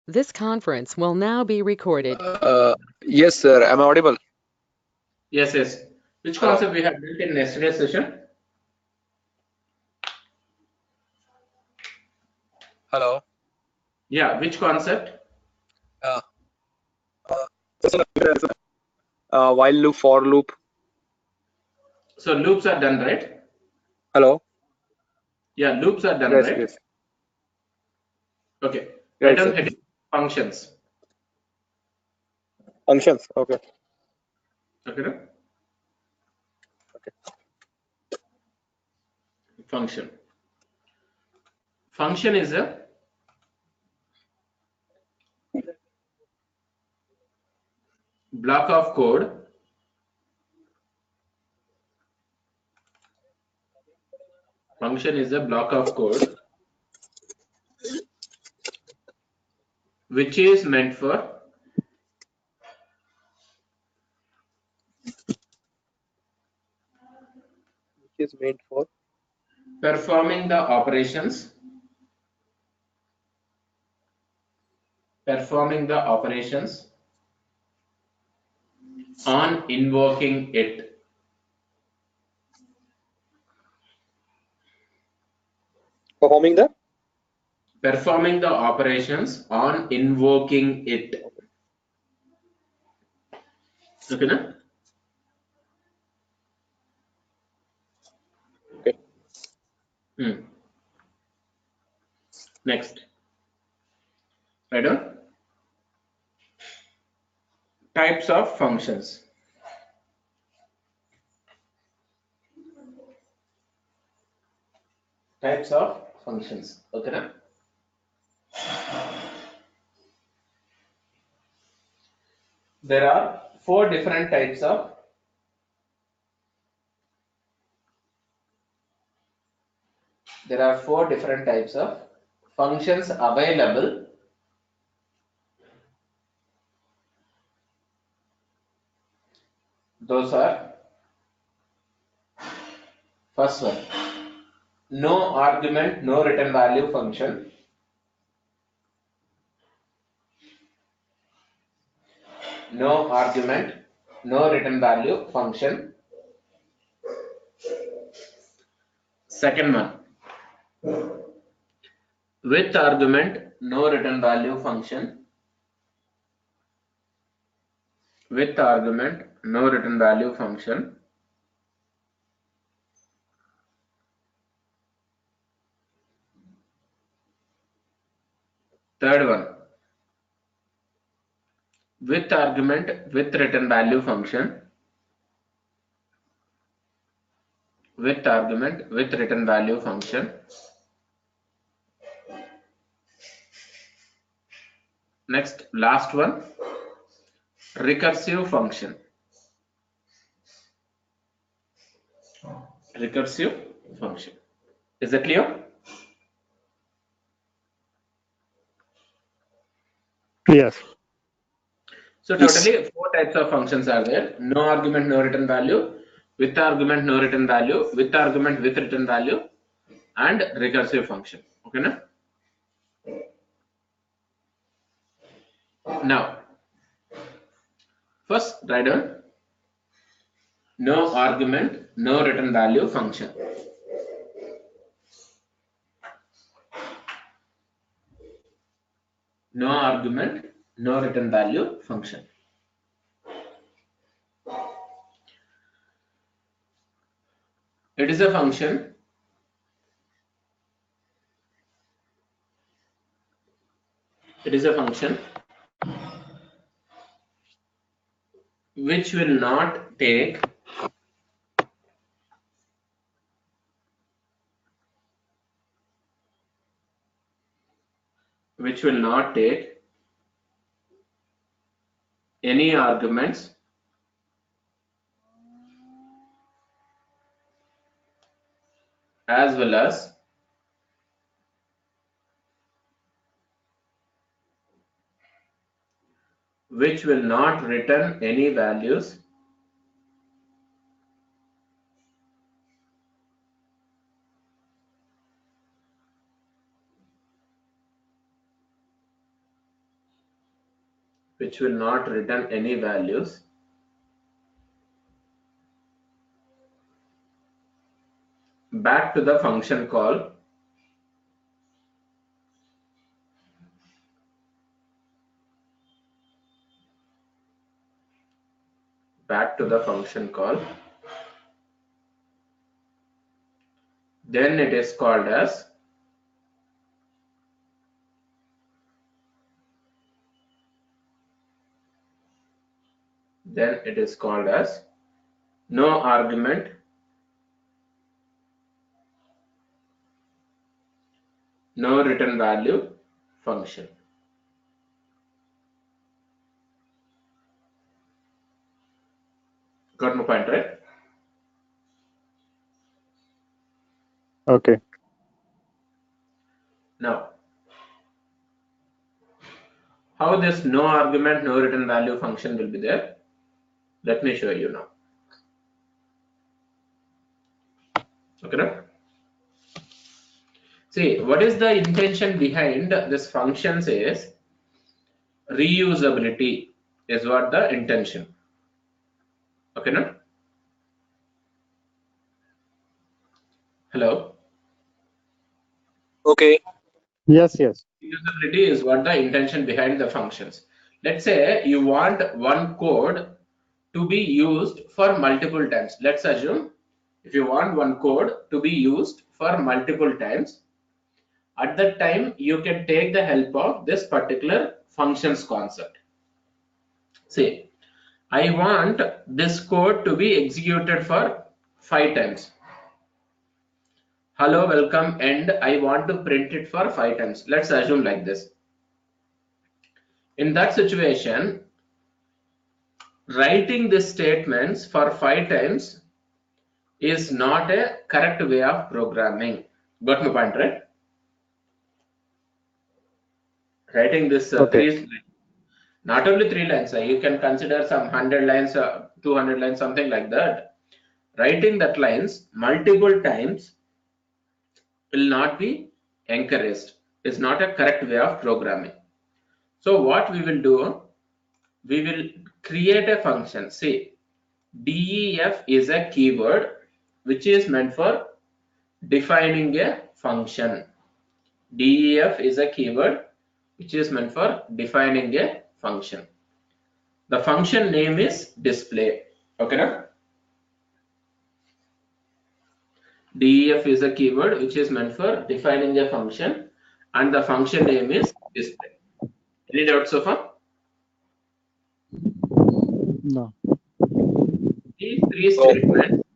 This conference will now be recorded. Yes, sir. Am I audible? Yes, yes. Which Hello. concept we have built in yesterday's session? Hello. Yeah, which concept? Uh, while loop, for loop. So loops are done, right? Hello. Yeah, loops are done, Yes, right? yes. Okay. Write Yes, down yes. heading functions. Functions. Okay. Okay, no? Function. Function is a block of code function is a block of code which is meant for Which is made for performing the operations on invoking it. performing the. Performing the operations on invoking it. Okay, na? Okay. Next. Right on. Types of functions. Types of functions. Okay, na? There are four different types of functions available. Those are first one, no argument, no return value function. No argument, no return value function. Second one, with argument, no return value function. With argument, no return value function. Third one, with argument, with return value function. With argument, with return value function. Next, last one, recursive function. Recursive function. Is that clear? Yes. So Yes. totally four types of functions are there. No argument, no return value. With argument, no return value. With argument, with return value. And recursive function. Okay, na? Now, first write down no argument, no return value function. No argument, no return value function. It is a function which will not take any arguments as well as which will not return any values which will not return any values. Back to the function call. Back to the function call. Then it is called as no argument no return value function. Got my point, right? Okay. Now, how this no argument no return value function will be there? Let me show you now. Okay, now? See, what is the intention behind this function says reusability is what the intention. Okay, now? Hello? Okay. Yes, yes. Reusability is what the intention behind the functions. Let's say you want one code to be used for multiple times. Let's assume if you want one code to be used for multiple times, at that time you can take the help of this particular functions concept. See, I want this code to be executed for 5 times. Hello, welcome, and I want to print it for 5 times. Let's assume like this. In that situation, writing these statements for 5 times is not a correct way of programming. Got my point, right? Writing this Okay. not only 3 lines, you can consider some 100 lines, 200 lines, something like that. Writing that lines multiple times will not be encouraged. It's not a correct way of programming. So what we will do, we will create a function. See, def is a keyword which is meant for defining a function. Def is a keyword which is meant for defining a function. The function name is display. Okay, now? Def is a keyword which is meant for defining a function, and the function name is display. Any doubts so far? No. These 3 statements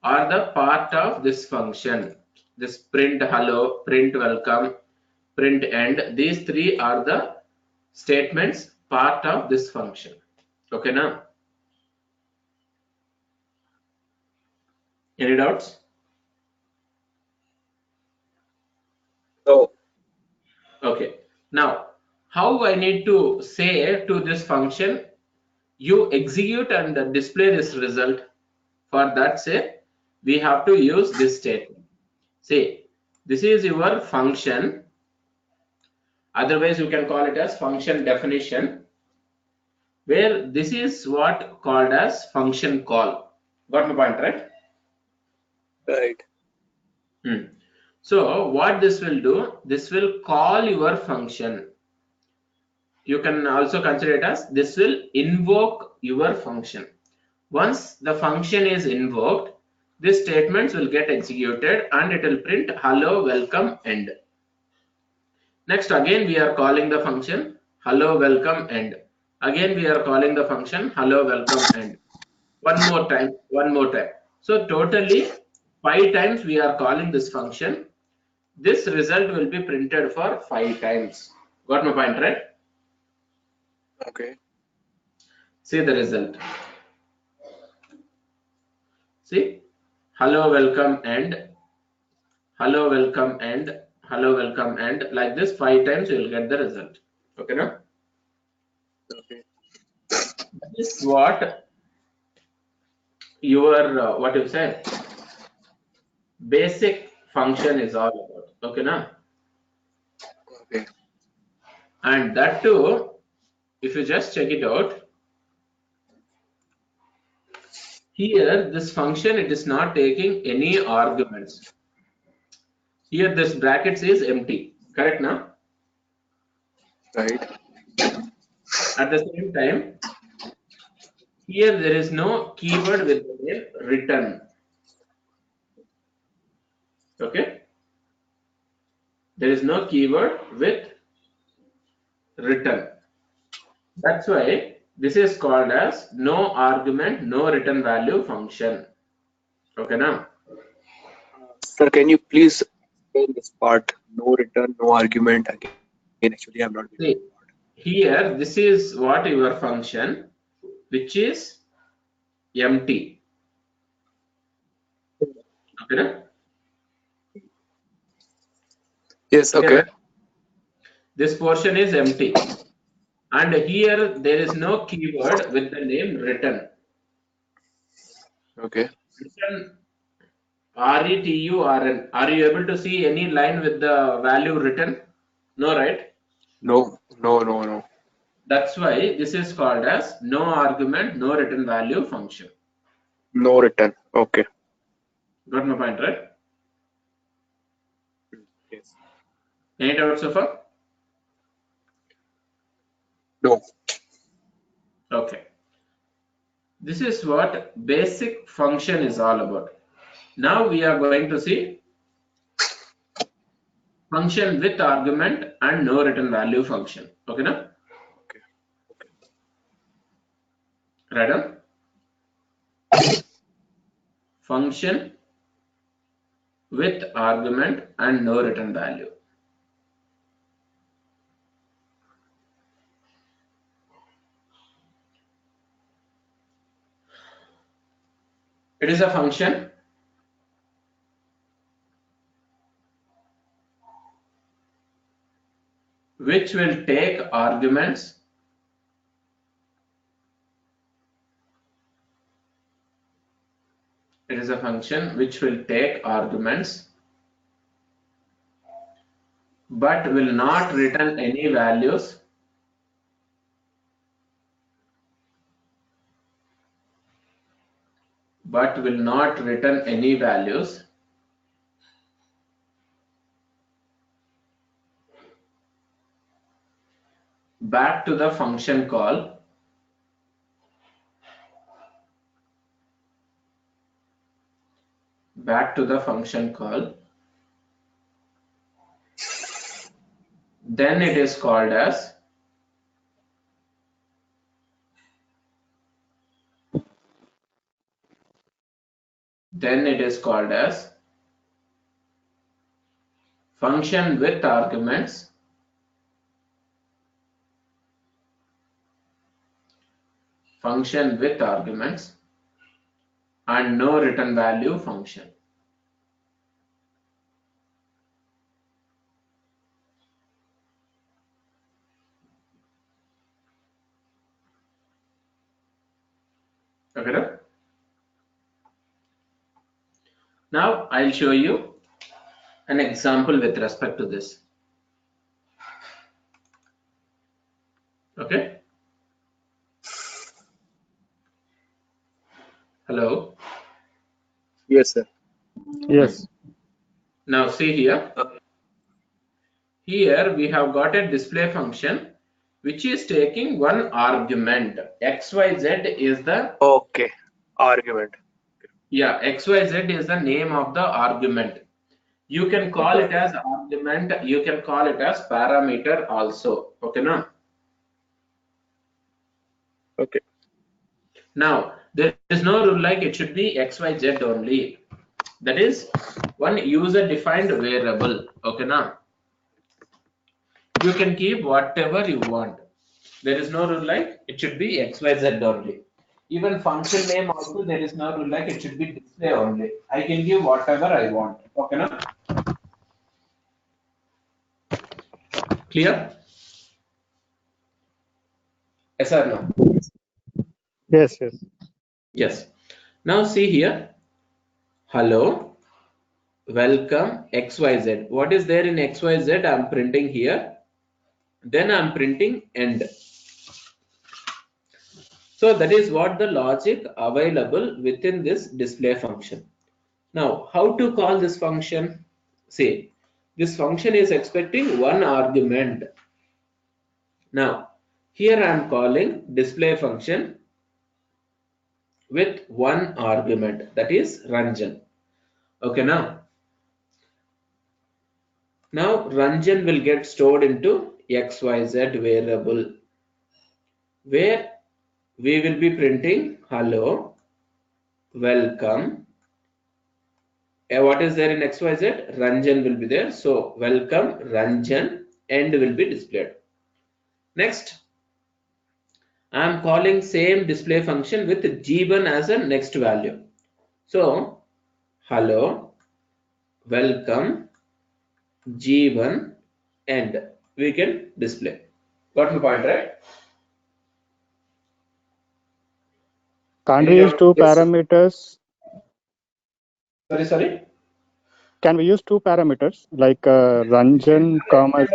are the part of this function. This print hello, print welcome, print end. These 3 are the statements part of this function. Okay, now? Any doubts? No. Okay. Now, how I need to say to this function, you execute and display this result. For that, say, we have to use this statement. Say, this is your function. Otherwise, you can call it as function definition, where this is what called as function call. Got my point, right? Right. So what this will do, this will call your function. You can also consider it as this will invoke your function. Once the function is invoked, these statements will get executed and it will print hello, welcome, end. Next, again we are calling the function hello, welcome, end. Again we are calling the function hello, welcome, end. One more time. So totally 5 times we are calling this function. This result will be printed for 5 times. Got my point, right? Okay. See the result. See, hello, welcome, and hello, welcome, and hello, welcome, and like this 5 times you will get the result. Okay, now? Okay. This is what your what you say basic function is all about. Okay, now? Okay. And that too, if you just check it out, here this function, it is not taking any arguments. Here this brackets is empty, correct now? Right. At the same time, here there is no keyword with the name return. Okay, there is no keyword with return. That's why this is called as no argument, no return value function. Okay now? Sir, can you please explain this part? No return, no argument. Again, actually, I'm not getting See, the part. here this is what your function, which is empty. Okay now? Yes, okay. Here this portion is empty, and here there is no keyword with the name return. Okay. Return, RETURN. Are you able to see any line with the value written? No, right? No, no, no, no. That's why this is called as no argument, no return value function. No return. Okay. Got my point, right? Yes. Any doubts so far? No. Okay. This is what basic function is all about. Now we are going to see function with argument and no return value function. Okay now? Okay. Okay. Right on? Function with argument and no return value. It is a function which will take arguments it is a function which will take arguments but will not return any values back to the function call then it is called as function with arguments and no return value function. Okay, right? Now I'll show you an example with respect to this. Okay. Hello. Yes, sir. Yes. Now see here. Here we have got a display function which is taking one argument. XYZ is the Okay. Argument. XYZ is the name of the argument. You can call it as argument, you can call it as parameter also. Okay now? Okay. Now there is no rule like it should be XYZ only. That is one user defined variable. Okay now? You can keep whatever you want. There is no rule like it should be XYZ only. Even function name also there is no rule like it should be display only. I can give whatever I want. Okay now? Clear? Yes or no? Yes. Yes. Yes. Now see here. Hello. Welcome XYZ. What is there in XYZ? I'm printing here. Then I'm printing end. So that is what the logic available within this display function. Now, how to call this function? See, this function is expecting one argument. Now, here I am calling display function with one argument, that is Ranjan. Okay, now Ranjan will get stored into XYZ variable where we will be printing hello, welcome. What is there in XYZ? Ranjan will be there. So welcome Ranjan end will be displayed. Next, I am calling same display function with G1 as a next value. So hello, welcome, G1 end we can display. Got my point, right? Can't we use two parameters? Sorry. Can we use two parameters like Ranjan, comma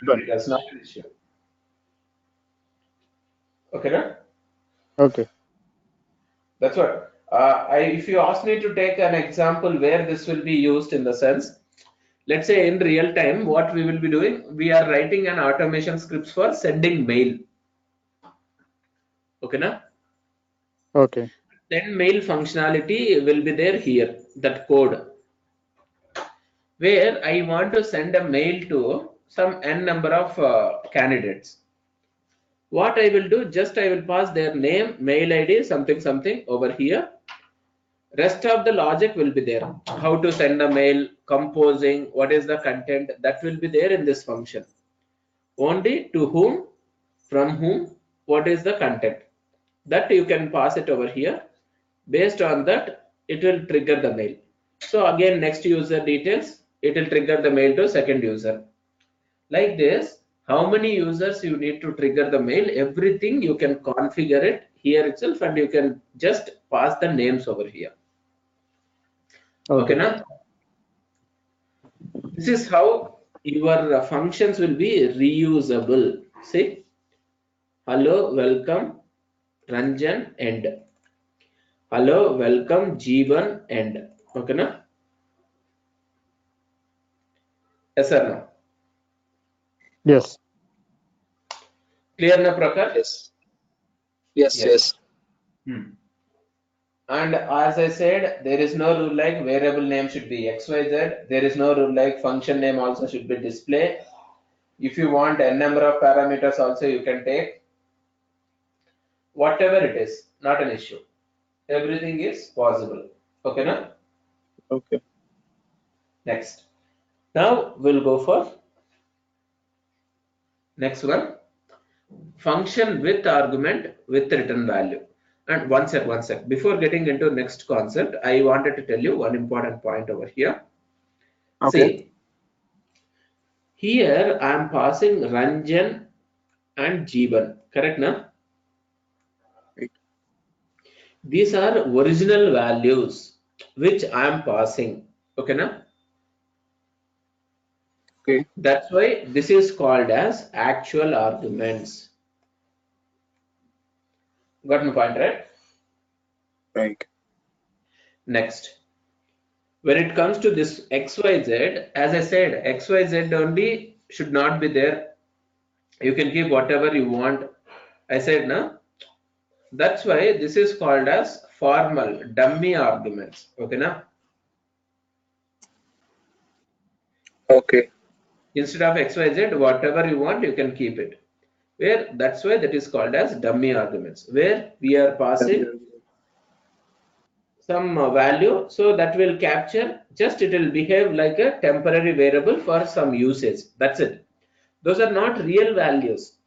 G1? That's not an issue. Okay, no? Okay. That's what. If you ask me to take an example where this will be used in the sense, let's say in real time, what we will be doing, we are writing an automation scripts for sending mail. Okay, na? Okay. Then mail functionality will be there here, that code, where I want to send a mail to some n number of candidates. What I will do, just I will pass their name, mail ID, something over here. Rest of the logic will be there. How to send a mail, composing, what is the content, that will be there in this function. Only to whom, from whom, what is the content. That you can pass it over here. Based on that, it will trigger the mail. So again, next user details, it will trigger the mail to second user. Like this, how many users you need to trigger the mail, everything you can configure it here itself, and you can just pass the names over here. Okay, now this is how your functions will be reusable. See, hello, welcome, Ranjan end. Hello, welcome, G1 end. Okay, na? Yes or no? Yes. Clear na, Prakar? Yes. And as I said, there is no rule like variable name should be XYZ. There is no rule like function name also should be display. If you want a number of parameters also you can take. Whatever it is, not an issue. Everything is possible. Okay, na? Okay. Next. Now we'll go for next one. Function with argument with return value. And one sec. Before getting into next concept, I wanted to tell you one important point over here. Okay. See, here I am passing Ranjan and Jeevan, correct na? Right. These are original values which I am passing, okay na? Okay. That's why this is called as actual arguments. Got my point, right? Right. Next. When it comes to this XYZ, as I said, XYZ only should not be there. You can keep whatever you want. I said, na? That's why this is called as formal dummy arguments. Okay, na? Okay. Instead of XYZ, whatever you want, you can keep it. Where that's why that is called as dummy arguments, where we are passing some value, so that will capture, just it will behave like a temporary variable for some usage. That's it. Those are not real values.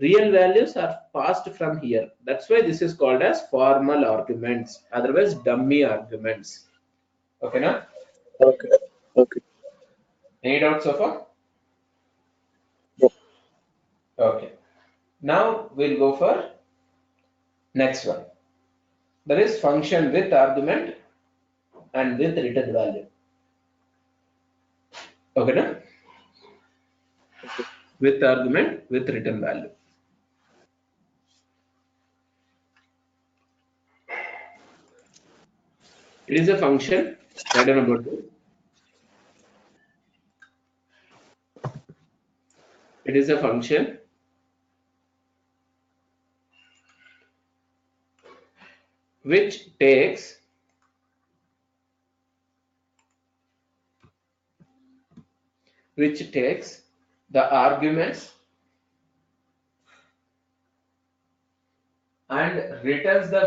Real values are passed from here. That's why this is called as formal arguments, otherwise dummy arguments. Okay, now? Okay. Any doubts so far? No. Okay. Now we'll go for next one. That is function with argument and with return value. Okay, na? Okay. With argument, with return value. It is a function. I don't know about this. It is a function which takes the arguments and returns the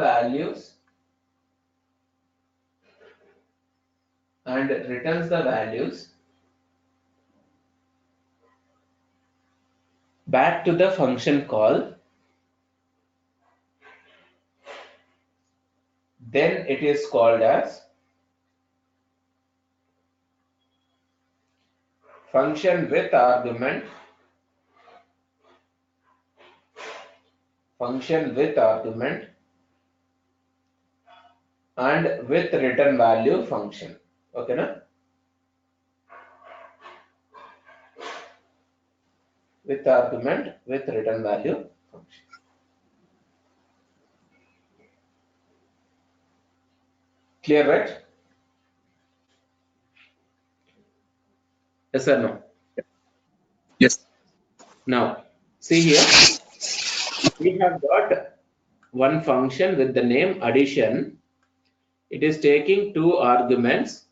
values back to the function call. Then it is called as function with argument and with return value function. Okay, na? With argument with return value function. Clear, right? Yes or no? Yes. Now, see here, we have got one function with the name addition. It is taking two arguments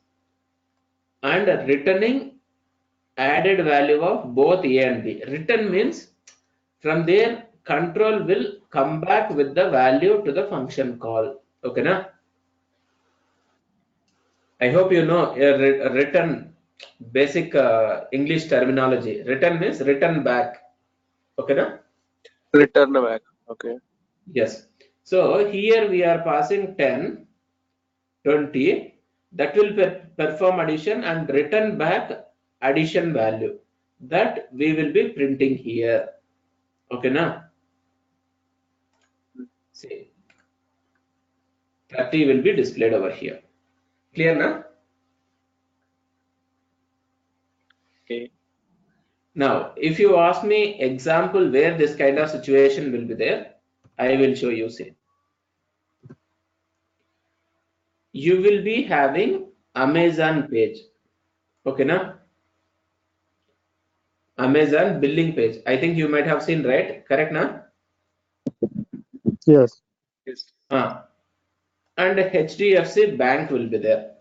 and returning added value of both A and B. Return means from there control will come back with the value to the function call. Okay, na? I hope you know a return basic English terminology. Return means return back. Okay, na? Return back. Okay. Yes. So here we are passing 10, 20. That will perform addition and return back addition value. That we will be printing here. Okay, na? See, 30 will be displayed over here. Clear, na? Okay. Now, if you ask me example where this kind of situation will be there, I will show you. See, you will be having Amazon page. Okay, na? Amazon billing page. I think you might have seen, right? Correct, na? Yes. Yes. And HDFC Bank will be there.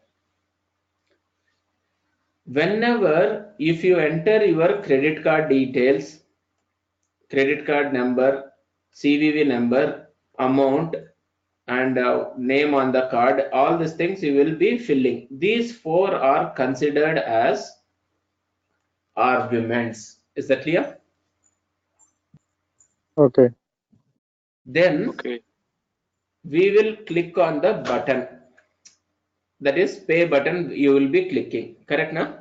Whenever, if you enter your credit card details, credit card number, CVV number, amount, and name on the card, all these things you will be filling. These four are considered as arguments. Is that clear? Okay. Then Okay. we will click on the button. That is pay button you will be clicking. Correct, na?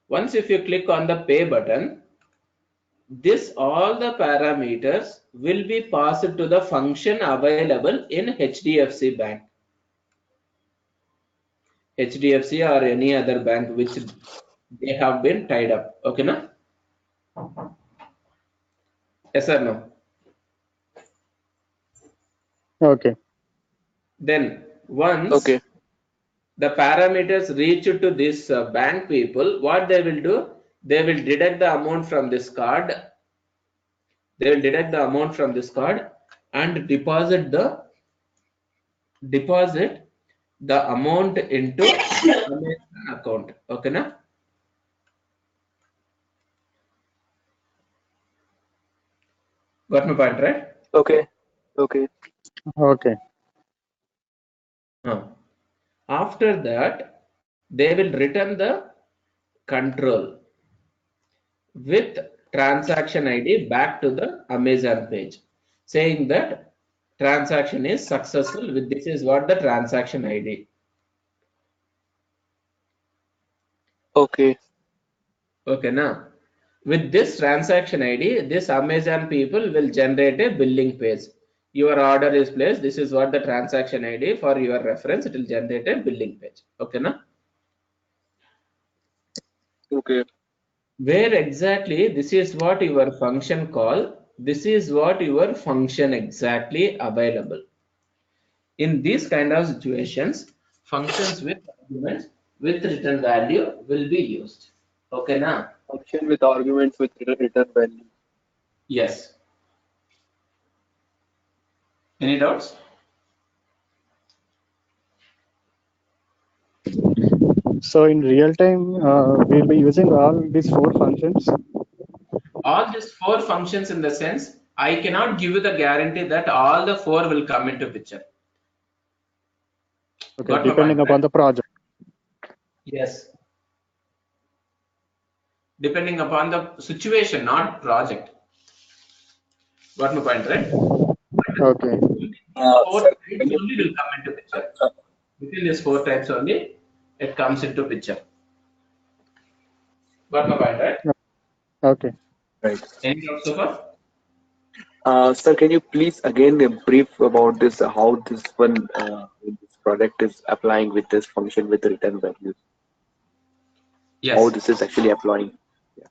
Once if you click on the pay button, this all the parameters will be passed to the function available in HDFC Bank. HDFC or any other bank which they have been tied up. Okay, na? Yes or no? Okay. Then once Okay. the parameters reach to this bank people, what they will do? They will deduct the amount from this card. And deposit the amount into Amazon account. Okay, na? Got my point, right? Okay. Okay. Okay. After that, they will return the control with transaction ID back to the Amazon page, saying that transaction is successful. With this is what the transaction ID. Okay. Okay, now with this transaction ID, this Amazon people will generate a billing page. Your order is placed. This is what the transaction ID for your reference. It will generate a billing page. Okay, now Okay. where exactly this is what your function call. This is what your function exactly available. In these kind of situations, functions with arguments with return value will be used. Okay, now? Function with arguments with return value. Yes. Any doubts? So in real time, we'll be using all these four functions. All these four functions, in the sense, I cannot give you the guarantee that all the four will come into picture. Okay, Got my depending point, upon right? the project. Yes. Depending upon the situation, not project. Got my point, right? Okay. Four Sir, types can you only will please, come into picture. Within these four types only, it comes into picture. Got my point, right? Okay. right. Any doubts so far? Sir, can you please again brief about this, how this one, this product is applying with this function with return values? How Yes. this is actually applying? Yeah.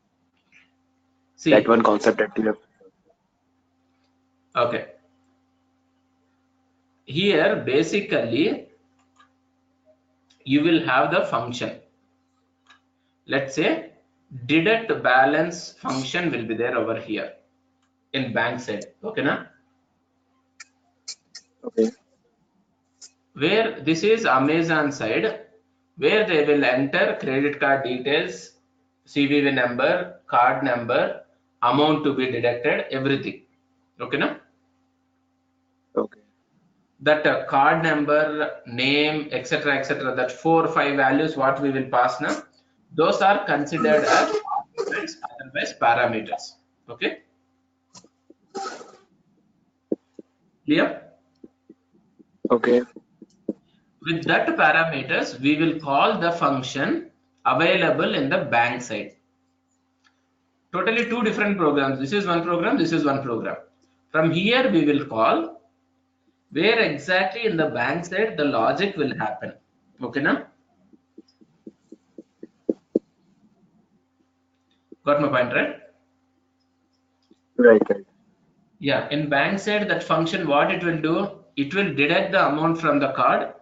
That See, one concept that you have. okay. Here, basically, you will have the function. Let's say deduct balance function will be there over here in bank side. Okay, na? Okay. Where this is Amazon side, where they will enter credit card details, CVV number, card number, amount to be deducted, everything. Okay, na? Okay. That card number, name, etc., that 4 or 5 values what we will pass now, those are considered as arguments, otherwise parameters. Okay, clear? Okay. With that parameters, we will call the function available in the bank side. Totally two different programs. This is one program, this is one program. From here we will call where exactly in the bank side the logic will happen. Okay, now? Got my point, right? Right. Right. Yeah, in bank side, that function, what it will do, it will deduct the amount from the card,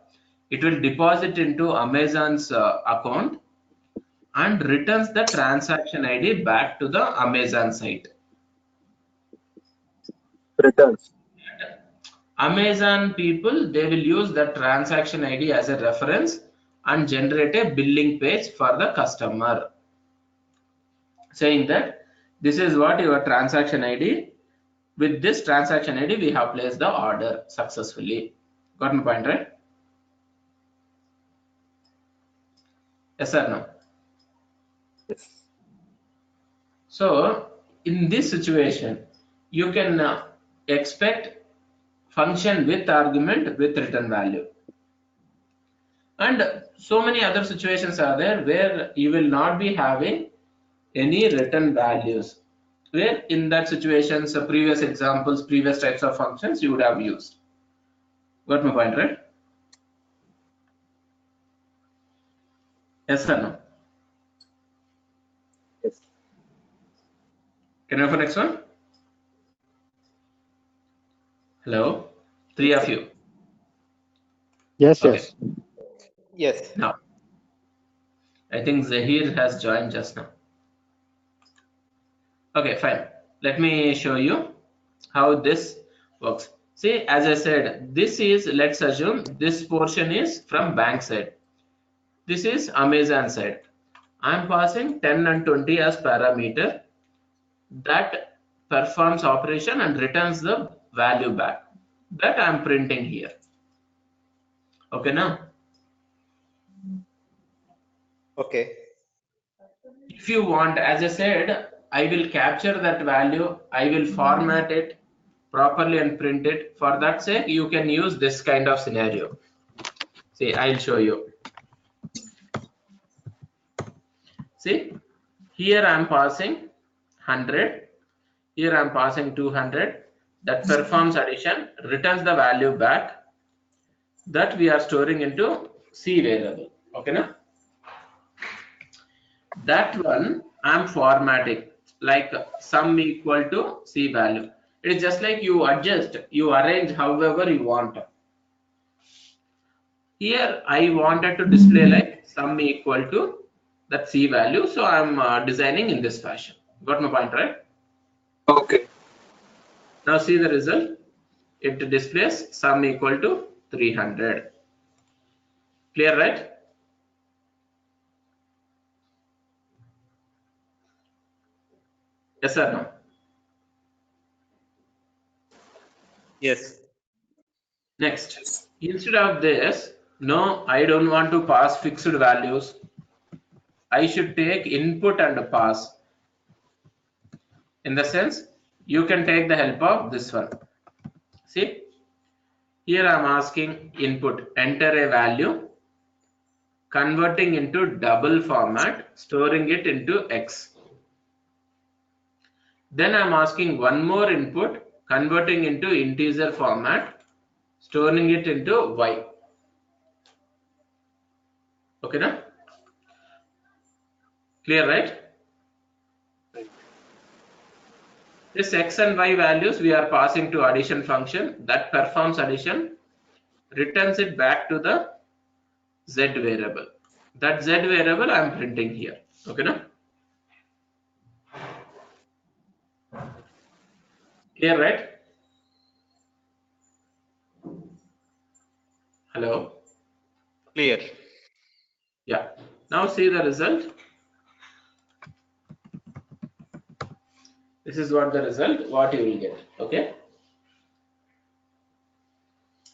it will deposit into Amazon's account and returns the transaction ID back to the Amazon site. Returns. Amazon people, they will use the transaction ID as a reference and generate a billing page for the customer, saying that this is what your transaction ID. With this transaction ID, we have placed the order successfully. Got my point, right? Yes or no? Yes. So in this situation, you can expect function with argument with return value. And so many other situations are there where you will not be having any return values. Where in that situations, previous examples, previous types of functions you would have used. Got my point, right? Yes or no? Yes. Can I have the next one? Hello? Three of you. Yes, Okay. yes. Yes. Now, I think Zahir has joined just now. Okay, fine. Let me show you how this works. See, as I said, this is, let's assume this portion is from bank side. This is Amazon side. I'm passing 10 and 20 as parameter that performs operation and returns the value back. That I'm printing here. Okay, now? Okay. If you want, as I said, I will capture that value, I will format it properly and print it. For that sake, you can use this kind of scenario. See, I'll show you. See, here I'm passing 100, here I'm passing 200. That performs addition, returns the value back that we are storing into C variable. Okay, now? That one I'm formatting like sum equal to C value. It is just like you adjust, you arrange however you want. Here I wanted to display like sum equal to that C value. So I'm designing in this fashion. Got my point, right? Okay. Now see the result. It displays sum equal to 300. Clear, right? Yes or no? Yes. Next, instead of this, no, I don't want to pass fixed values. I should take input and pass. In the sense, you can take the help of this one. See, here I'm asking input, enter a value, converting into double format, storing it into X. Then I'm asking one more input, converting into integer format, storing it into Y. Okay, now? Clear, right? This X and Y values we are passing to addition function that performs addition, returns it back to the Z variable. That Z variable I'm printing here. Okay, now? Clear, right? Hello? Clear. Yeah. Now see the result. This is what the result, what you will get. Okay.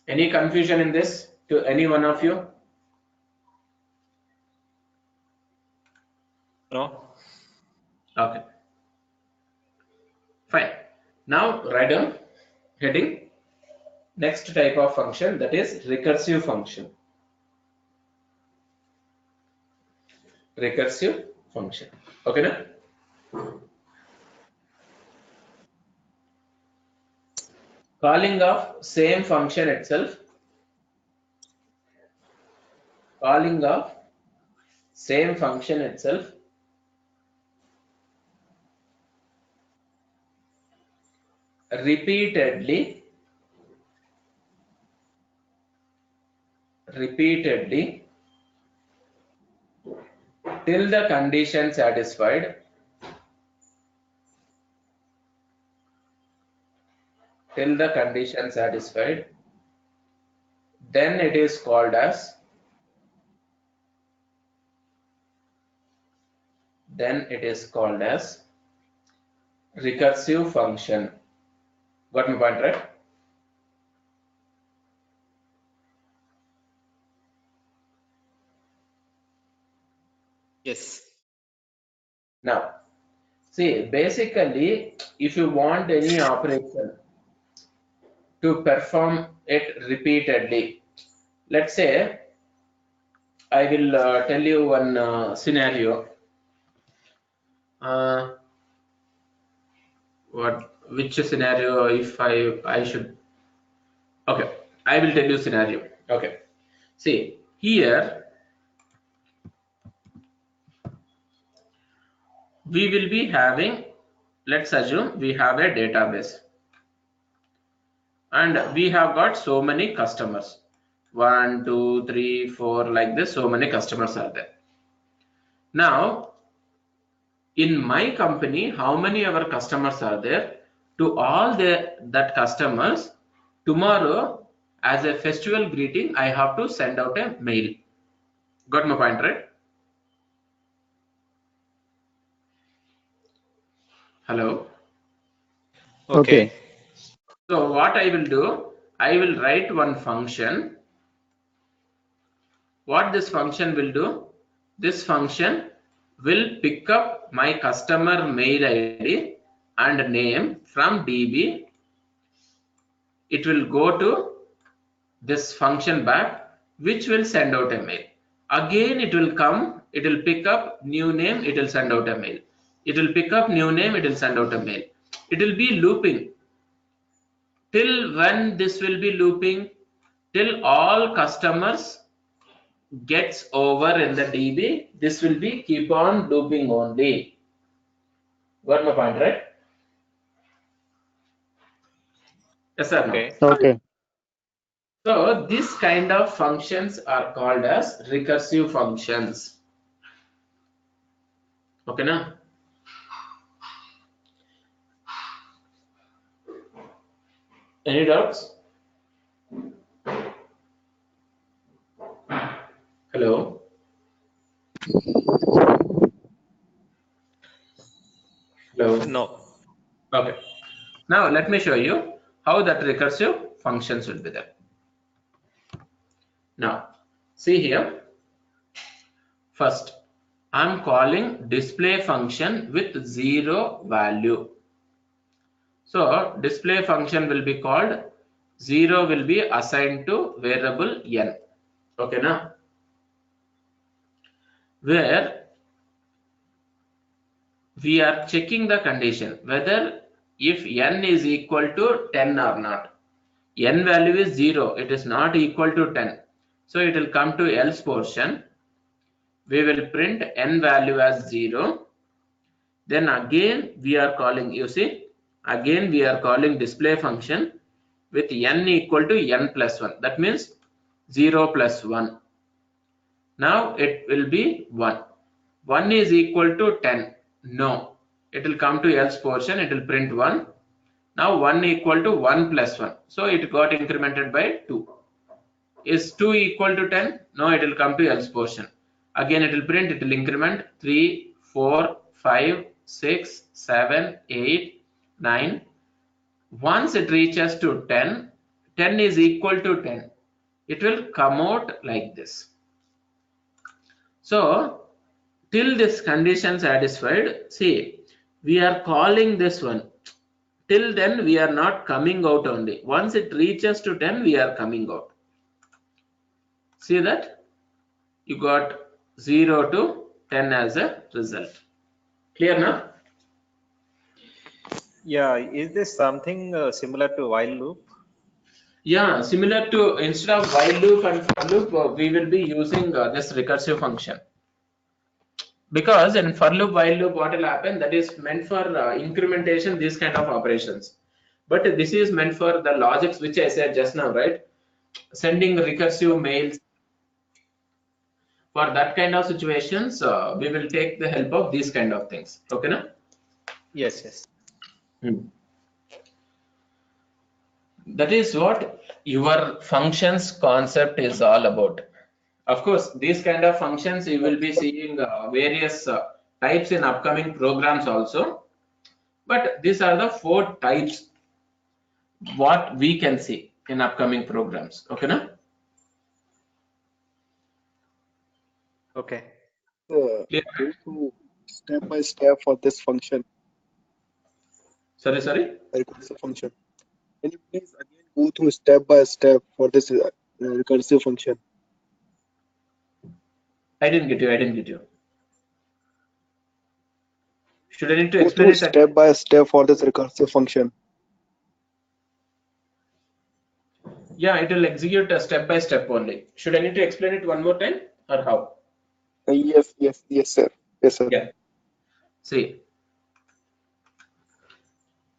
Any confusion in this to any one of you? No. Okay. Fine. Now write down heading. Next type of function, that is recursive function. Recursive function. Okay, now? Calling of same function itself. Calling of same function itself. Repeatedly till the condition satisfied, then it is called as recursive function. Got my point, right? Yes. Now see, basically if you want any operation to perform it repeatedly, let's say I will tell you one scenario. Which scenario? If I should, okay, I will tell you scenario. Okay, see here we will be having, let's assume we have a database and we have got so many customers, 1 2 3 4, like this, so many customers are there. Now in my company, how many our customers are there? To all that customers, tomorrow as a festival greeting I have to send out a mail. Got my point, right? Hello. Okay. So what I will do, I will write one function. What this function will do, this function will pick up my customer mail ID and name from DB. It will go to this function back, which will send out a mail. Again it will come, it will pick up new name, it will send out a mail. It will pick up new name, it will send out a mail. It will be looping. Till when this will be looping? Till all customers gets over in the DB, this will be keep on looping only. Got my point, right? Yes or no? Okay. Okay. So this kind of functions are called as recursive functions. Okay, na? Any doubts? Hello? Hello? No. Okay. Now let me show you how that recursive functions will be there. Now, see here. First, I'm calling display function with 0 value. So display function will be called 0 will be assigned to variable n. Okay, now where we are checking the condition whether if n is equal to 10 or not. N value is 0, it is not equal to 10. So it will come to else portion. We will print n value as 0. Then again we are calling, you see, again we are calling display function with n equal to n plus 1. That means 0 plus 1. Now it will be 1. 1 is equal to 10. No. It will come to else portion. It will print 1. Now 1 equal to 1 plus 1. So it got incremented by 2. Is 2 equal to 10? No, it will come to else portion. Again it will print, it will increment 3, 4, 5, 6, 7, 8, 9. Once it reaches to 10, 10 is equal to 10. It will come out like this. So till this condition satisfied, see, we are calling this one. Till then we are not coming out only. Once it reaches to 10, we are coming out. See that? You got 0 to 10 as a result. Clear now? Yeah. Is this something similar to while loop? Yeah, similar to, instead of while loop and for loop, we will be using this recursive function. Because in for loop, while loop, what will happen? That is meant for incrementation, these kind of operations. But this is meant for the logics which I said just now, right? Sending recursive mails. For that kind of situations, we will take the help of these kind of things. Okay, na? Yes, yes. That is what your functions concept is all about. Of course, these kind of functions you will be seeing various types in upcoming programs also. But these are the 4 types what we can see in upcoming programs. Okay, na? Okay. Clear? Go through step by step for this function, Sorry. recursive function. Can you please again go through step by step for this recursive function? I didn't get you. Should I need to Go explain through it again? step by step for this recursive function. Yeah, it will execute a step by step only. Should I need to explain it one more time or how? Yes, sir. Yes, sir. Yeah. See,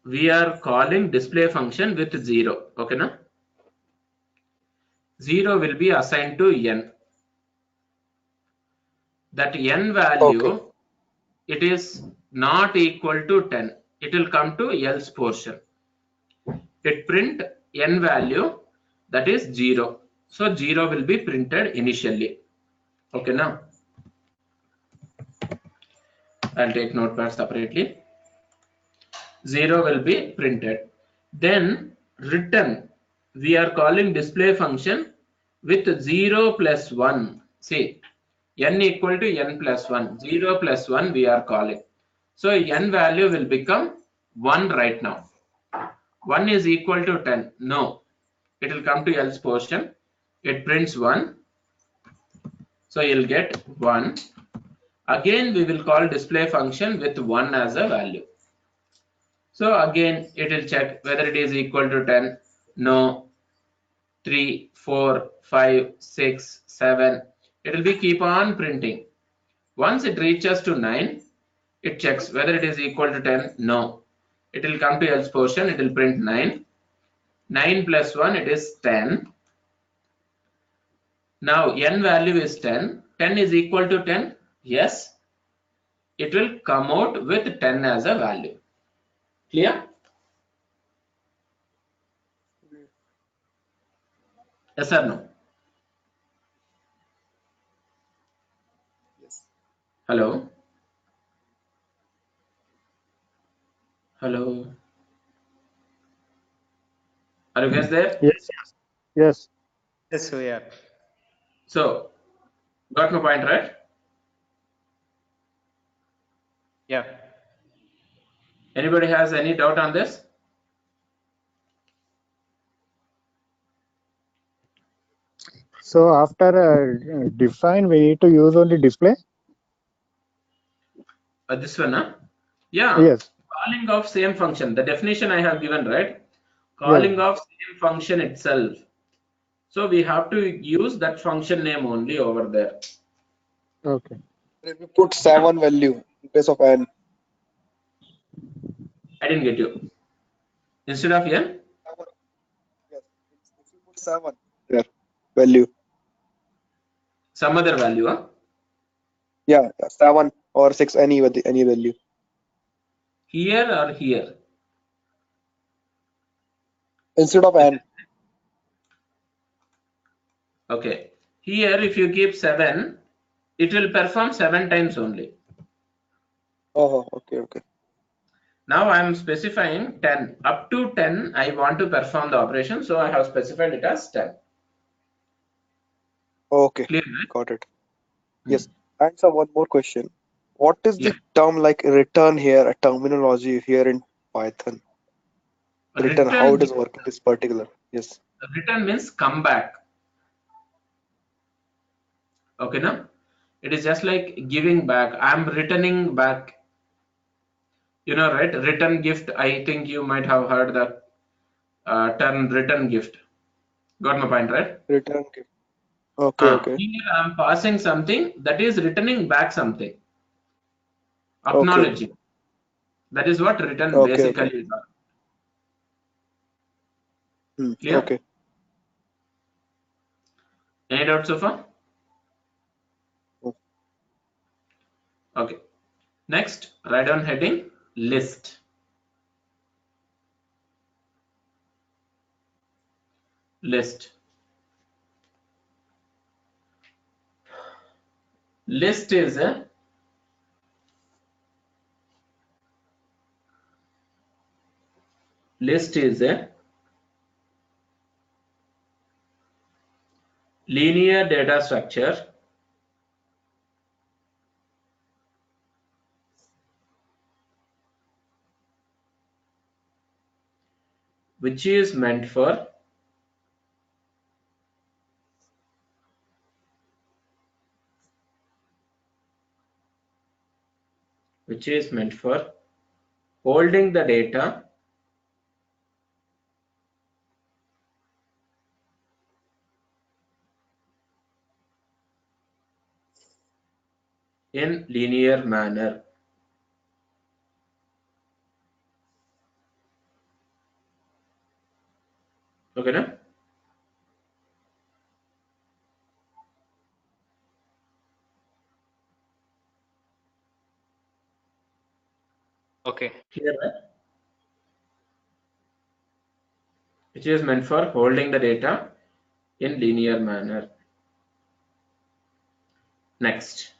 we are calling display function with 0. Okay, na? 0 will be assigned to n. That n value, Okay. it is not equal to 10. It will come to else portion. It print n value, that is 0. So 0 will be printed initially. Okay, now I'll take notepad separately. 0 will be printed. Then return, we are calling display function with 0 plus 1. See, n equal to n plus 1. 0 plus 1 we are calling. So n value will become 1 right now. 1 is equal to 10. No, it will come to else portion. It prints 1. So you'll get 1. Again, we will call display function with 1 as a value. So again, it will check whether it is equal to 10. No. 3, 4, 5, 6, 7. It will be keep on printing. Once it reaches to 9, it checks whether it is equal to 10. No. It will come to else portion. It will print 9. 9 plus 1, it is 10. Now n value is 10. 10 is equal to 10. Yes, it will come out with 10 as a value. Clear? Yes or no? Yes. Hello? Hello? Are you guys there? Yes, yes. Yes, we are. So, got my point, right? Yeah. Anybody has any doubt on this? So after define, we need to use only display. This one, huh? Yeah. Yes, Calling of same function. The definition I have given, right? yes. Calling of same function itself. So we have to use that function name only over there. Okay. If we put 7 value in place of n, I didn't get you. Instead of n, yes, if we put 7 there, value, some other value, huh? yeah, 7 or 6, any value. Here or here. Instead of n, Okay. Here, if you keep 7, it will perform 7 times only. oh, okay. Now I am specifying 10. Up to 10, I want to perform the operation. So I have specified it as 10. Okay, Clear, right? got it. Yes. And so one more question. What is Yeah. the term like return here, a terminology here in Python? Return, how it is working this particular? Yes. Return means come back. Okay, now it is just like giving back. I'm returning back. You know, right? Return gift. I think you might have heard the term return gift. Got my point, right? Return gift. Okay. Here I'm passing something that is returning back something. Okay. Acknowledging. That is what return Okay. basically is. Clear? Okay. Any doubts so far? Oh, Okay. Next, write down heading list. List. List is a linear data structure which is meant for holding the data in linear manner. Okay, na? Okay. Clear, right? Which is meant for holding the data in linear manner. Next.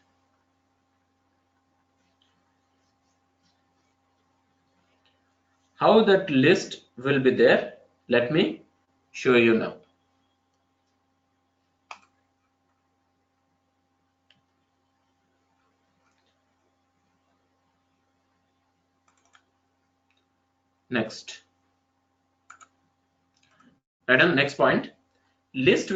How that list will be there, let me show you now. Next. Right on, next point. List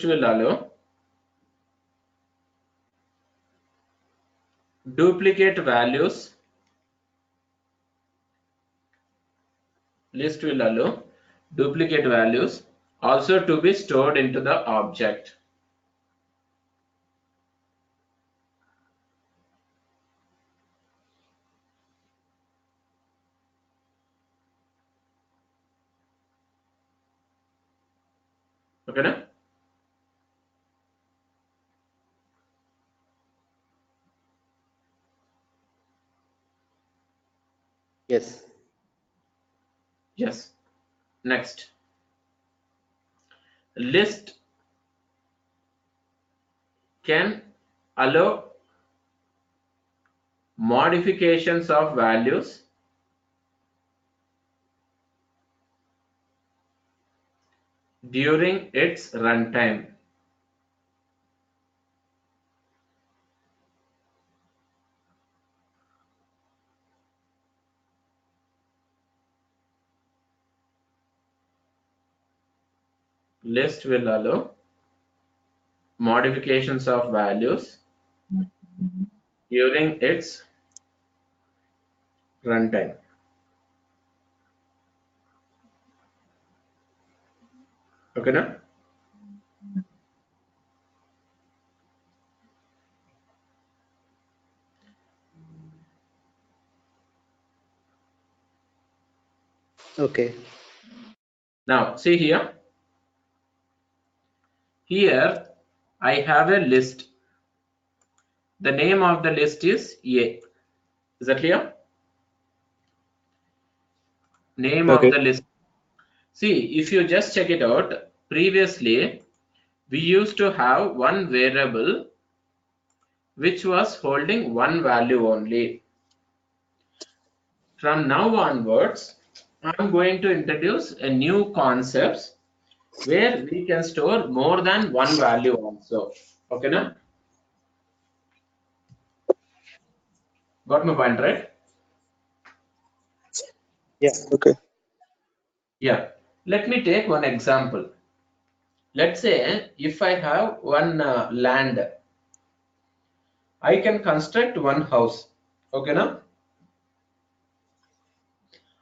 will allow duplicate values. List will allow duplicate values also to be stored into the object. Okay, na? Yes. Yes. Next, list can allow modifications of values during its runtime. List will allow modifications of values during its runtime. Okay, na? Okay. Now, see here. Here, I have a list. The name of the list is A. Is that clear? Name of Okay. the list. See, if you just check it out, previously, we used to have one variable which was holding one value only. From now onwards, I'm going to introduce a new concept where we can store more than one value also. Okay, na? Got my point, right? Yeah. Okay. Yeah. Let me take one example. Let's say if I have one land, I can construct one house. Okay, na?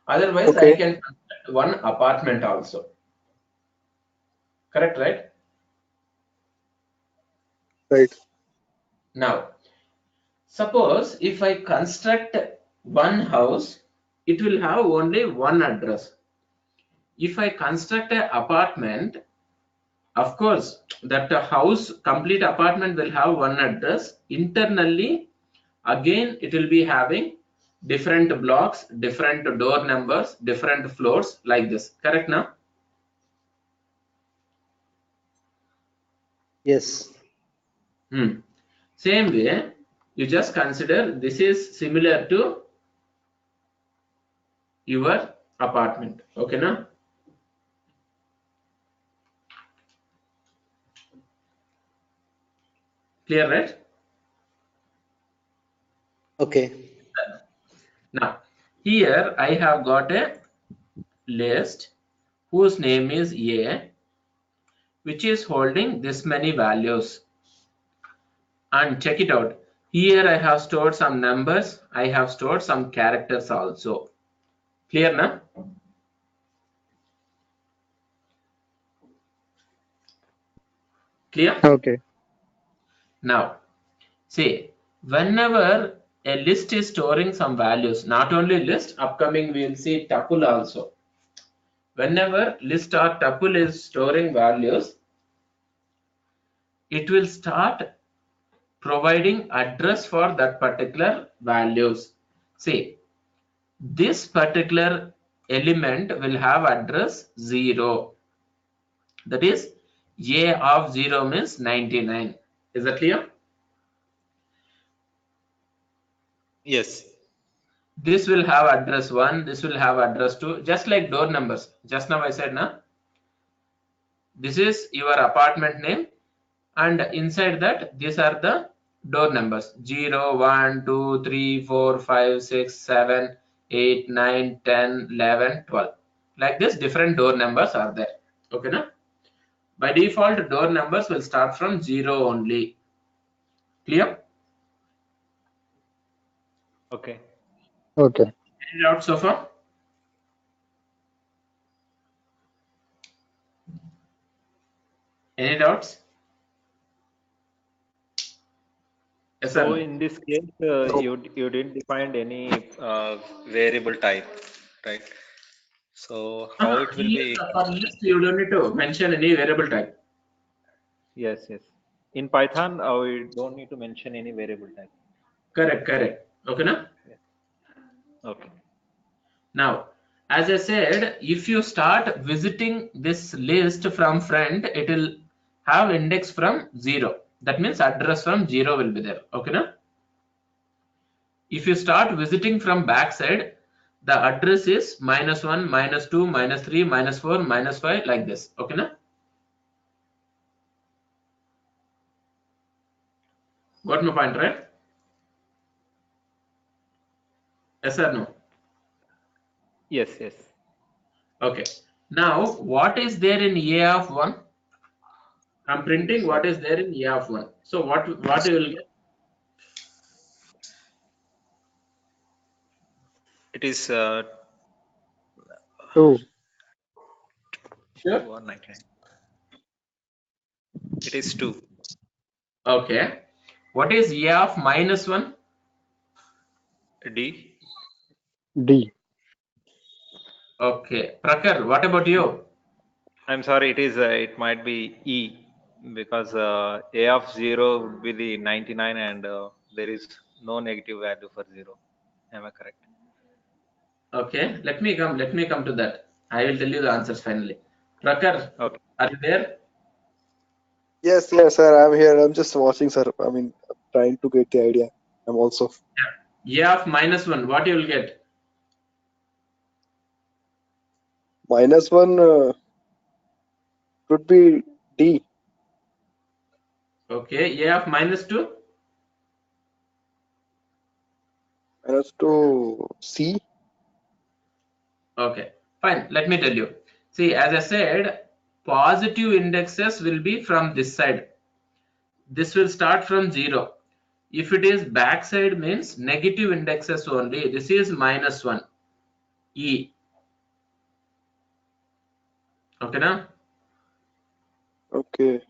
Otherwise, I Okay. can construct one apartment also. Correct, right? Right. Now, suppose if I construct one house, it will have only one address. If I construct an apartment, of course, that house, complete apartment will have one address. Internally, again, it will be having different blocks, different door numbers, different floors like this. Correct now? Yes. Same way, you just consider this is similar to your apartment. Okay, now? Clear, right? Okay. Now, here I have got a list whose name is A, which is holding this many values. And check it out. Here I have stored some numbers. I have stored some characters also. Clear now? Clear? Okay. Now, see, whenever a list is storing some values, not only list, upcoming we will see tuple also. Whenever list or tuple is storing values, it will start providing address for that particular values. See, this particular element will have address 0. That is, A of 0 means 99. Is that clear? Yes. This will have address 1, this will have address 2, just like door numbers. Just now I said, na? This is your apartment name, and inside that, these are the door numbers 0, 1, 2, 3, 4, 5, 6, 7, 8, 9, 10, 11, 12. Like this, different door numbers are there. Okay, na? By default, door numbers will start from 0 only. Clear? Okay. Okay. Any doubts so far? Any doubts? Yes, So sir. in this case, No. you didn't define any variable type, right? So how it will Here be for list, you don't need to mention any variable type. Yes, yes. In Python, we don't need to mention any variable type. Correct. Okay, na? Okay. Now, as I said, if you start visiting this list from front, it will have index from 0. That means address from 0 will be there. Okay, na? If you start visiting from backside, the address is -1, -2, -3, -4, -5 like this. Okay, na? Got my point, right? Yes or no? Yes, yes. Okay. Now, what is there in A of 1? I'm printing what is there in A of 1. So what you will get? It is 2. Sure. 199. It is 2. Okay. What is A of -1? D. D. Okay. Prakhar, what about you? I'm sorry. It is. It might be E, because A of 0 would be the 99, and there is no negative value for 0. Am I correct? Okay. Let me come to that. I will tell you the answers finally. Prakhar, Okay. are you there? Yes, sir. I'm here. I'm just watching, sir. I mean, I'm trying to get the idea. I'm also Yeah. A of -1, what you will get? -1 could be D. Okay. A of -2? -2 C. Okay. Fine. Let me tell you. See, as I said, positive indexes will be from this side. This will start from 0. If it is backside means negative indexes only. This is -1. E. Okay, now? Okay.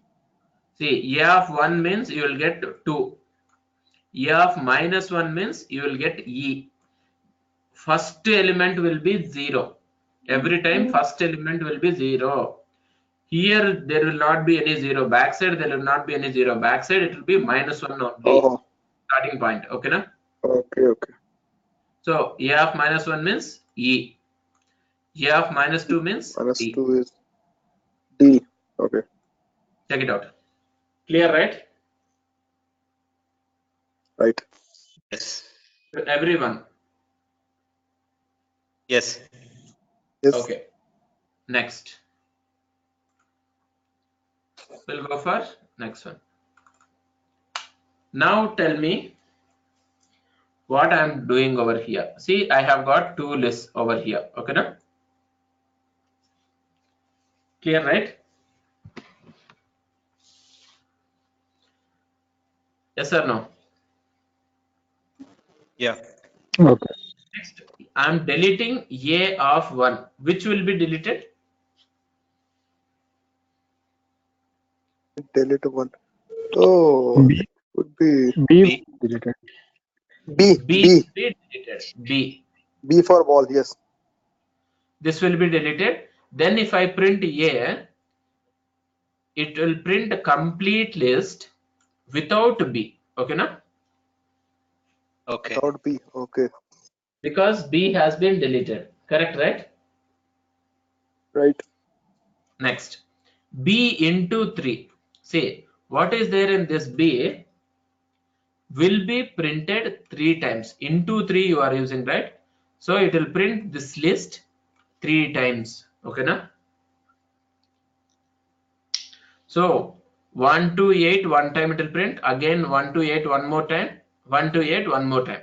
See, A of 1 means you will get 2. A of -1 means you will get E. First element will be 0. Every time first element will be 0. Here there will not be any 0. Backside there will not be any 0. Backside it will be -1 only. Oh, Starting point. Okay, now? okay. So A of -1 means E. A of -2 means D. -2 is D. Okay. Check it out. Clear, right? Right. Yes. To everyone. Yes. Yes. Okay. Next. We'll go for next one. Now tell me what I'm doing over here. See, I have got two lists over here. Okay, now? Clear, right? Yes or no? Yeah. Okay. Next, I'm deleting A of 1. Which will be deleted? Delete 1. Oh, B. could be B is B. deleted. B. B B. will be deleted. B. B for ball. Yes. This will be deleted. Then if I print A, it will print a complete list without B. Okay, now? Okay. Without B. Okay. Because B has been deleted. Correct, right? Right. Next, B into 3. See, what is there in this B will be printed 3 times. Into 3 you are using, right? So it will print this list 3 times. Okay, now? So 1 to 8 one time it will print. Again 1 to 8 one more time. 1 to 8 one more time.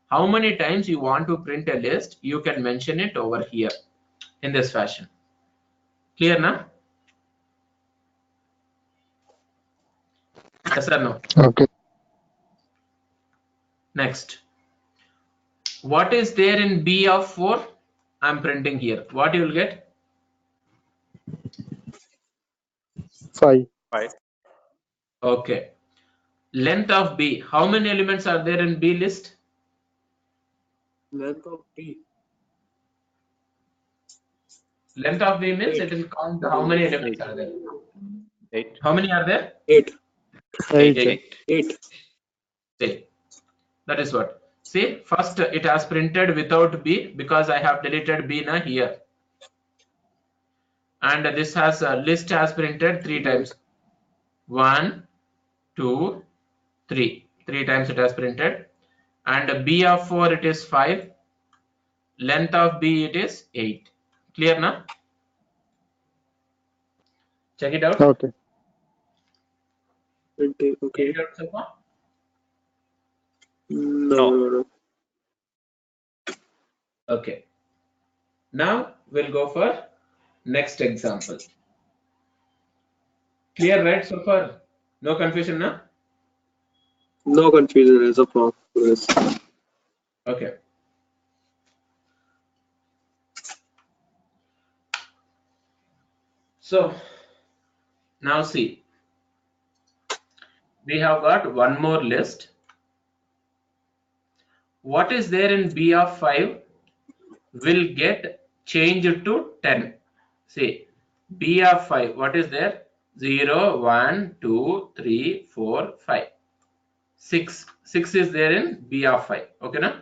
How many times you want to print a list, you can mention it over here in this fashion. Clear now? Yes or no? Okay. Next, what is there in B of 4? I'm printing here. What you will get? 5. 5. Okay. Length of B. How many elements are there in B list? Length of B. Length of B means 8. it will count how many elements 8. are there. 8. How many are there? 8. 8. 8. 8. See, that is what. See, first it has printed without B because I have deleted B now here. And this has list has printed 3 times. 1, 2, 3. 3 times it has printed. And B of 4 it is 5. Length of B it is 8. Clear now? Check it out. Okay. 20. Okay. Check it out so far. No. Okay. Now we'll go for next example. Clear, right? So far, no confusion now? No confusion as of now. Yes. Okay. So now see, we have got one more list. What is there in B of 5 will get changed to 10. See, B of 5, what is there? 0, 1, 2, 3, 4, 5. 6. 6 is there in B of 5. Okay, now?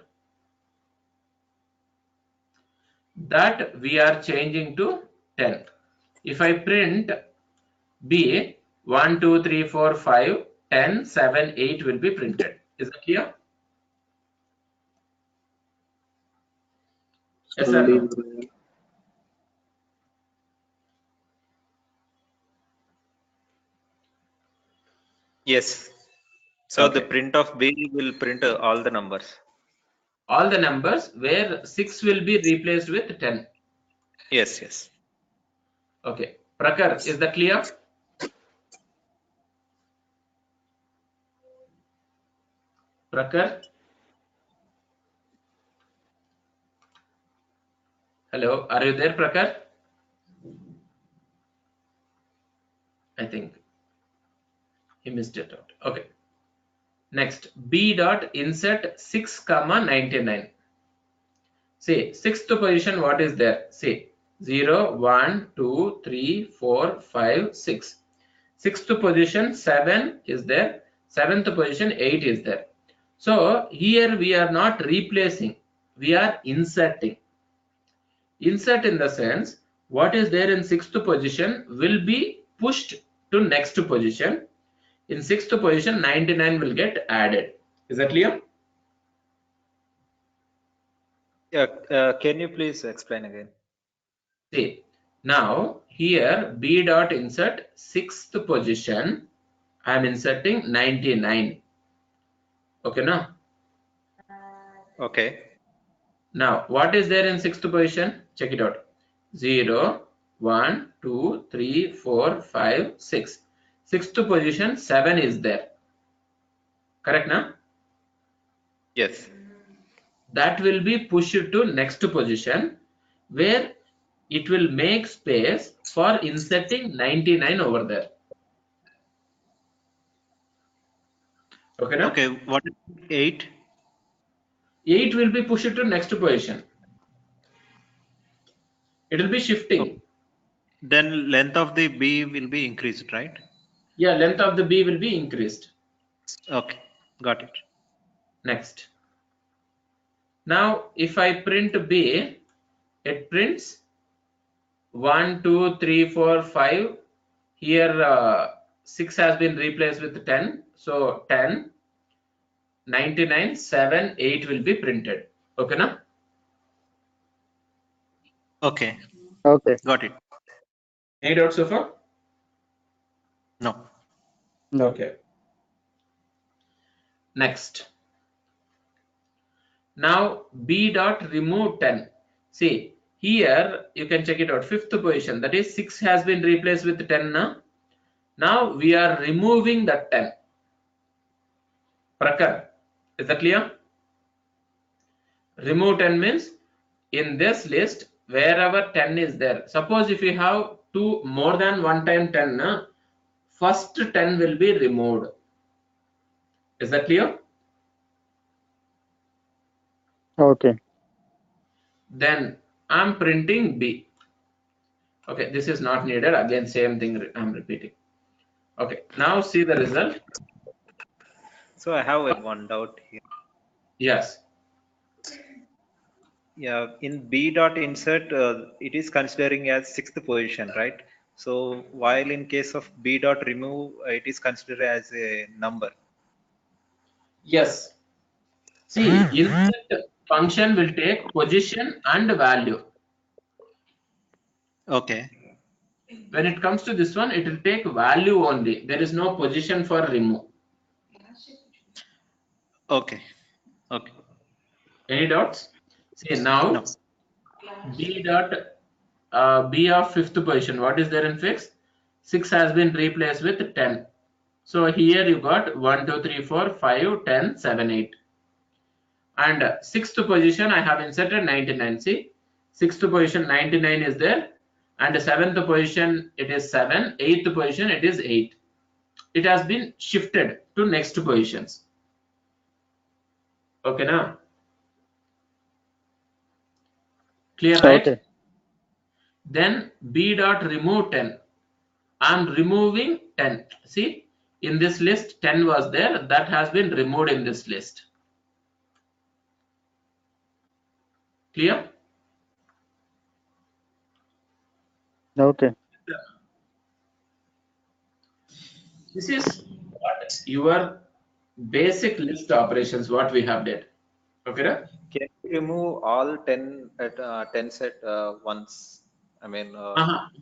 That we are changing to 10. If I print B, 1, 2, 3, 4, 5, 10, 7, 8 will be printed. Is that clear? Yes or no? Yes. So the Okay. print of B will print all the numbers. All the numbers where 6 will be replaced with 10. Yes, yes. Okay. Prakar, is that clear? Prakar? Hello, are you there, Prakar? I think he missed it out. Okay. Next, B dot insert 6 comma 99. See, sixth position, what is there? See, 0, 1, 2, 3, 4, 5, 6. Sixth position, 7 is there. Seventh position, 8 is there. So here we are not replacing, we are inserting. Insert in the sense, what is there in sixth position will be pushed to next position. In sixth position, 99 will get added. Is that clear? Yeah. Can you please explain again? See, now here B dot insert sixth position. I am inserting 99. Okay, now. Okay. Now, what is there in sixth position? Check it out. 0, 1, 2, 3, 4, 5, 6. Sixth position, 7 is there. Correct now? Yes. That will be pushed to next position where it will make space for inserting 99 over there. Okay, now? Okay. What is 8? 8 will be pushed to next position. It will be shifting. Then length of the B will be increased, right? Yeah, length of the B will be increased. Okay. Got it. Next. Now, if I print B, it prints 1, 2, 3, 4, 5. Here 6 has been replaced with 10. So 10, 99, 7, 8 will be printed. Okay, now? Okay. Okay. Got it. Any doubts so far? No. No. Okay. Next. Now B dot remove 10. See, here you can check it out. Fifth position, that is 6 has been replaced with 10 now. Now we are removing that 10. Prakar, is that clear? Remove 10 means in this list, wherever 10 is there. Suppose if you have two more than one time 10, na, first 10 will be removed. Is that clear? Okay. Then I'm printing B. Okay, this is not needed. Again, same thing I'm repeating. Okay, now see the result. So I have one doubt here. Yes. Yeah, in B dot insert, it is considering as sixth position, right? So while in case of B dot remove, it is considered as a number. Yes. See, insert function will take position and value. Okay. When it comes to this one, it will take value only. There is no position for remove. Okay. Okay. Any doubts? See, No. now B dot B of fifth position. What is there in fifth? 6 has been replaced with 10. So here you got 1, 2, 3, 4, 5, 10, 7, 8. And sixth position I have inserted 99. See, sixth position 99 is there, and seventh position it is 7, eighth position it is 8. It has been shifted to next positions. Okay, now clear, right? Okay. Then B dot remove 10. I'm removing 10. See, in this list 10 was there, that has been removed in this list. Clear? Okay. This is what your basic list operations what we have did. Okay, right? Can you remove all 10 at 10 set once? I mean,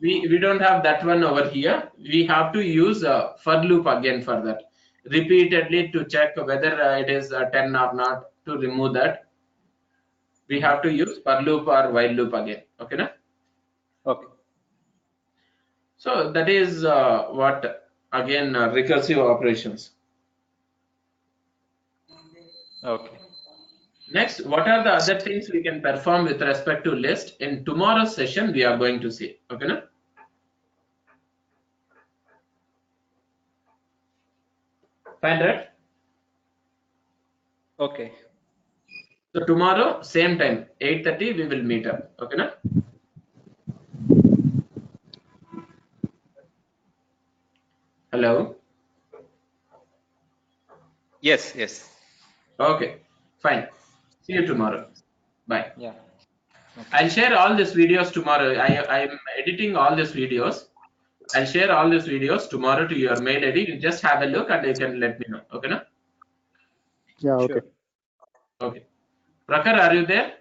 We don't have that one over here. We have to use a for loop again for that. Repeatedly to check whether it is 10 or not to remove that. We have to use for loop or while loop again. Okay, na? okay. So that is what again recursive operations. Okay. Next, what are the other things we can perform with respect to list? In tomorrow's session, we are going to see. Okay, na? Fine, right? Okay. So tomorrow, same time, 8:30, we will meet up. Okay, na? Hello. Yes. Yes. Okay, fine. See you tomorrow. Bye. Yeah. I'll share all these videos tomorrow. I'm editing all these videos. I'll share all these videos tomorrow to your mail ID. You just have a look and you can let me know. Okay, na? Yeah. Okay. Sure. Okay. Prakhar, are you there?